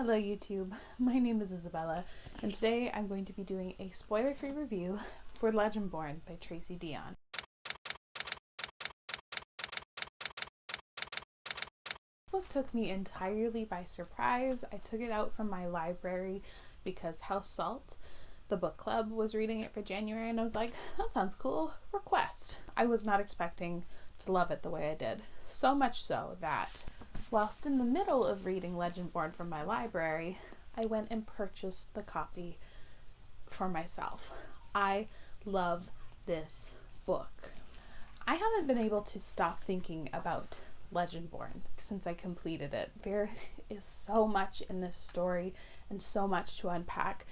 Hello YouTube, my name is Isabella, and today I'm going to be doing a spoiler-free review for Legendborn by Tracy Deonn. This book took me entirely by surprise. I took it out from my library because House Salt, the book club, was reading it for January, and I was like, that sounds cool, request. I was not expecting to love it the way I did. So much so that whilst in the middle of reading Legendborn from my library, I went and purchased the copy for myself. I love this book. I haven't been able to stop thinking about Legendborn since I completed it. There is so much in this story and so much to unpack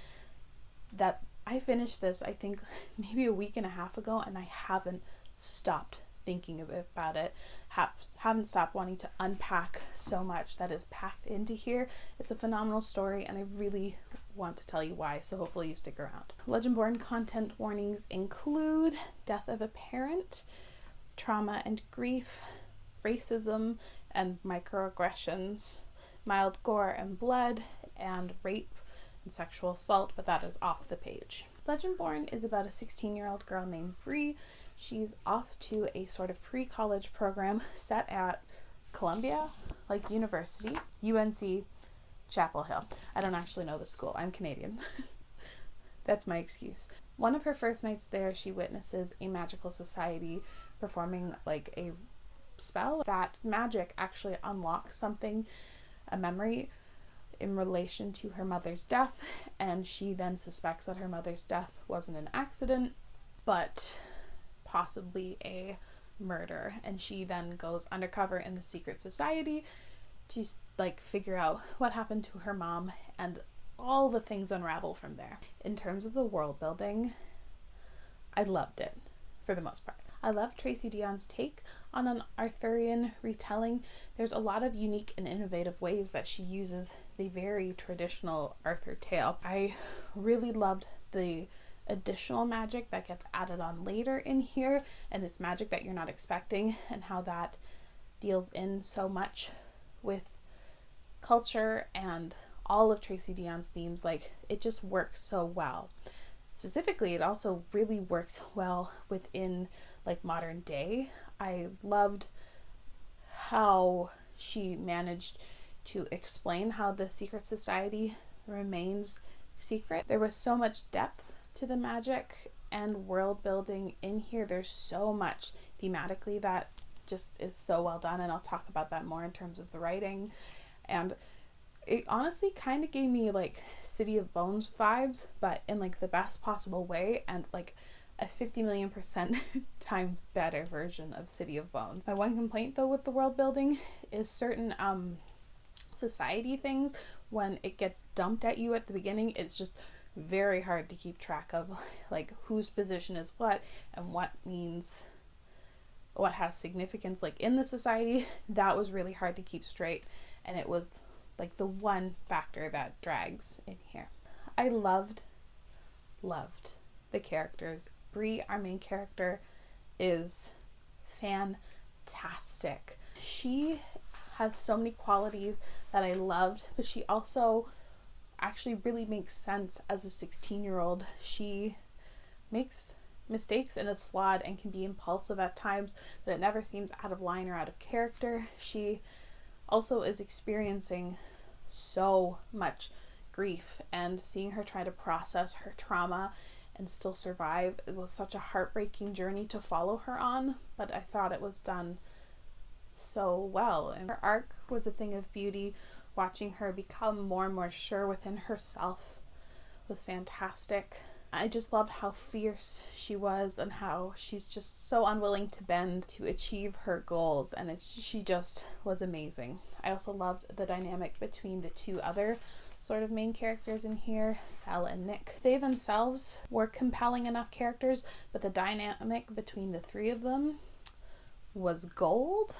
that I finished this, I think, maybe a week and a half ago, and I haven't stopped thinking about it, haven't stopped wanting to unpack so much that is packed into here. It's a phenomenal story, and I really want to tell you why, so hopefully you stick around. Legendborn content warnings include death of a parent, trauma and grief, racism and microaggressions, mild gore and blood, and rape and sexual assault, but that is off the page. Legendborn is about a 16-year-old girl named Bree. She's off to a sort of pre-college program set at Columbia, like university, UNC, Chapel Hill. I don't actually know the school. I'm Canadian. That's my excuse. One of her first nights there, she witnesses a magical society performing like a spell. That magic actually unlocks something, a memory in relation to her mother's death, and she then suspects that her mother's death wasn't an accident, but possibly a murder, and she then goes undercover in the secret society to like figure out what happened to her mom, and all the things unravel from there. In terms of the world building, I loved it for the most part. I love Tracy Deonn's take on an Arthurian retelling. There's a lot of unique and innovative ways that she uses the very traditional Arthur tale. I really loved the additional magic that gets added on later in here, and it's magic that you're not expecting, and how that deals in so much with culture and all of Tracy Deonn's themes. Like, it just works so well. Specifically, it also really works well within like modern day. I loved how she managed to explain how the secret society remains secret. There was so much depth to the magic and world building in here. There's so much thematically that just is so well done, and I'll talk about that more in terms of the writing. And it honestly kind of gave me like City of Bones vibes, but in like the best possible way, and like a 50,000,000% times better version of City of Bones. My one complaint though with the world building is certain society things, when it gets dumped at you at the beginning, it's just very hard to keep track of like whose position is what and what means what has significance like in the society. That was really hard to keep straight, and it was like the one factor that drags in here. I loved the characters. Bree, our main character, is fantastic. She has so many qualities that I loved, but she also actually really makes sense as a 16-year-old. She makes mistakes and is flawed and can be impulsive at times, but it never seems out of line or out of character. She also is experiencing so much grief, and seeing her try to process her trauma and still survive, it was such a heartbreaking journey to follow her on, but I thought it was done so well. And her arc was a thing of beauty. Watching her become more and more sure within herself was fantastic. I just loved how fierce she was, and how she's just so unwilling to bend to achieve her goals, and she just was amazing. I also loved the dynamic between the two other sort of main characters in here, Sal and Nick. They themselves were compelling enough characters, but the dynamic between the three of them was gold.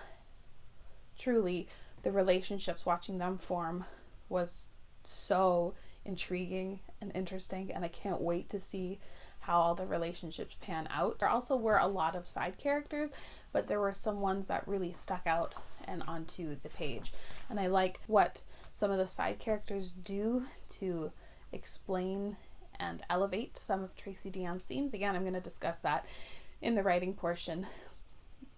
Truly, the relationships, watching them form, was so intriguing and interesting, and I can't wait to see how all the relationships pan out. There also were a lot of side characters, but there were some ones that really stuck out and onto the page, and I like what some of the side characters do to explain and elevate some of Tracy Deonn's themes. Again, I'm going to discuss that in the writing portion.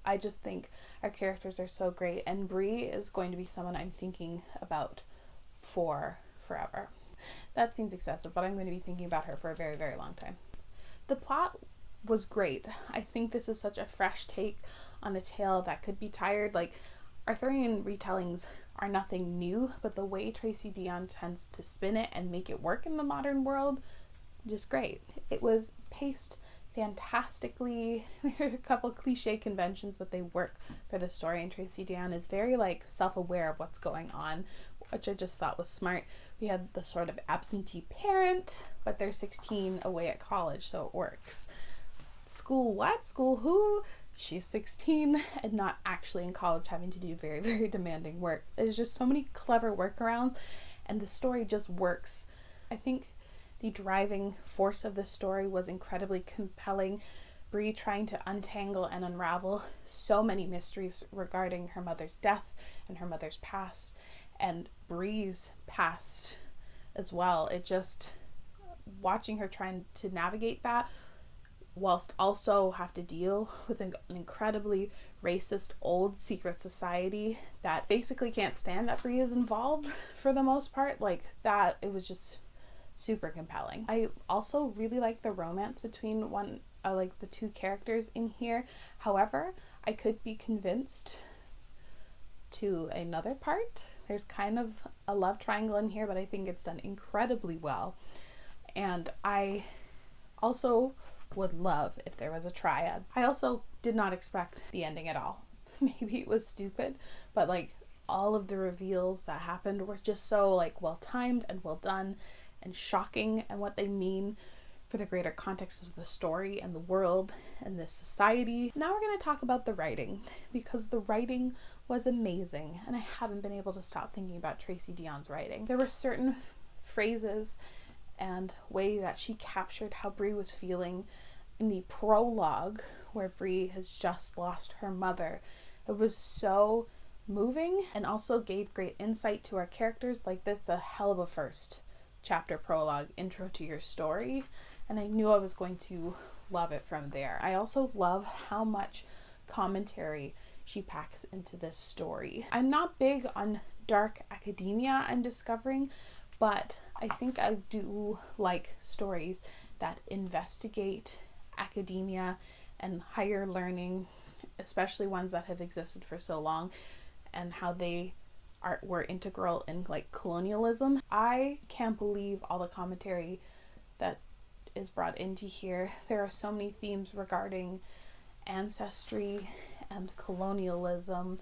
I just think our characters are so great, and Bree is going to be someone I'm thinking about for forever. That seems excessive, but I'm going to be thinking about her for a very, very long time. The plot was great. I think this is such a fresh take on a tale that could be tired. Like, Arthurian retellings are nothing new, but the way Tracy Deonn tends to spin it and make it work in the modern world, just great. It was paced fantastically. There are a couple cliche conventions, but they work for the story, and Tracy Deonn is very self-aware of what's going on, which I just thought was smart. We had the sort of absentee parent, but they're 16 away at college, so it works. School what? School who? She's 16 and not actually in college, having to do very, very demanding work. There's just so many clever workarounds, and the story just works. I think the driving force of this story was incredibly compelling. Bree trying to untangle and unravel so many mysteries regarding her mother's death and her mother's past, and Bree's past as well. It just, watching her trying to navigate that whilst also have to deal with an incredibly racist old secret society that basically can't stand that Bree is involved for the most part, that, it was just super compelling. I also really like the romance between the two characters in here. However, I could be convinced to another part. There's kind of a love triangle in here, but I think it's done incredibly well. And I also would love if there was a triad. I also did not expect the ending at all. Maybe it was stupid, but all of the reveals that happened were just so well timed and well done and shocking, and what they mean for the greater context of the story and the world and this society. Now we're going to talk about the writing, because the writing was amazing, and I haven't been able to stop thinking about Tracy Deonn's writing. There were certain phrases and way that she captured how Bree was feeling in the prologue, where Bree has just lost her mother. It was so moving and also gave great insight to our characters. This a hell of a first chapter prologue intro to your story, and I knew I was going to love it from there. I also love how much commentary she packs into this story. I'm not big on dark academia, I'm discovering, but I think I do like stories that investigate academia and higher learning, especially ones that have existed for so long, and how they were integral in colonialism. I can't believe all the commentary that is brought into here. There are so many themes regarding ancestry and colonialism,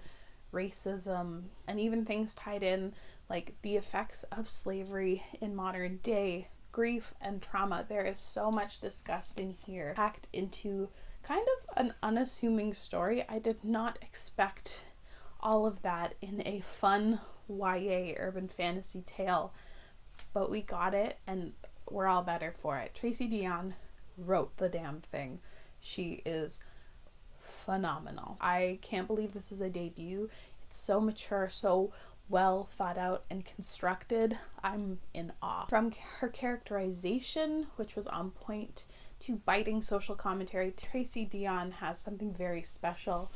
racism, and even things tied in the effects of slavery in modern day, grief and trauma. There is so much discussed in here, packed into kind of an unassuming story. I did not expect all of that in a fun YA urban fantasy tale, but we got it, and we're all better for it. Tracy Deonn wrote the damn thing. She is phenomenal. I can't believe this is a debut. It's so mature, so well thought out and constructed. I'm in awe. From her characterization, which was on point, to biting social commentary, Tracy Deonn has something very special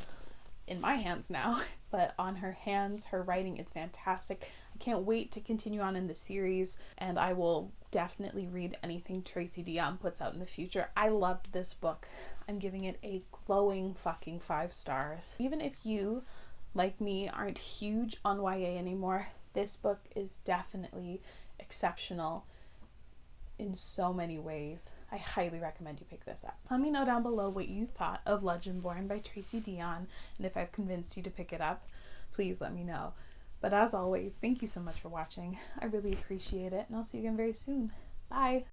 in my hands now, but on her hands, her writing is fantastic. I can't wait to continue on in the series, and I will definitely read anything Tracy Deonn puts out in the future. I loved this book. I'm giving it a glowing fucking 5 stars. Even if you, like me, aren't huge on YA anymore, this book is definitely exceptional in so many ways. I highly recommend you pick this up. Let me know down below what you thought of Legendborn by Tracy Deonn, and if I've convinced you to pick it up, please let me know. But as always, thank you so much for watching. I really appreciate it, and I'll see you again very soon. Bye!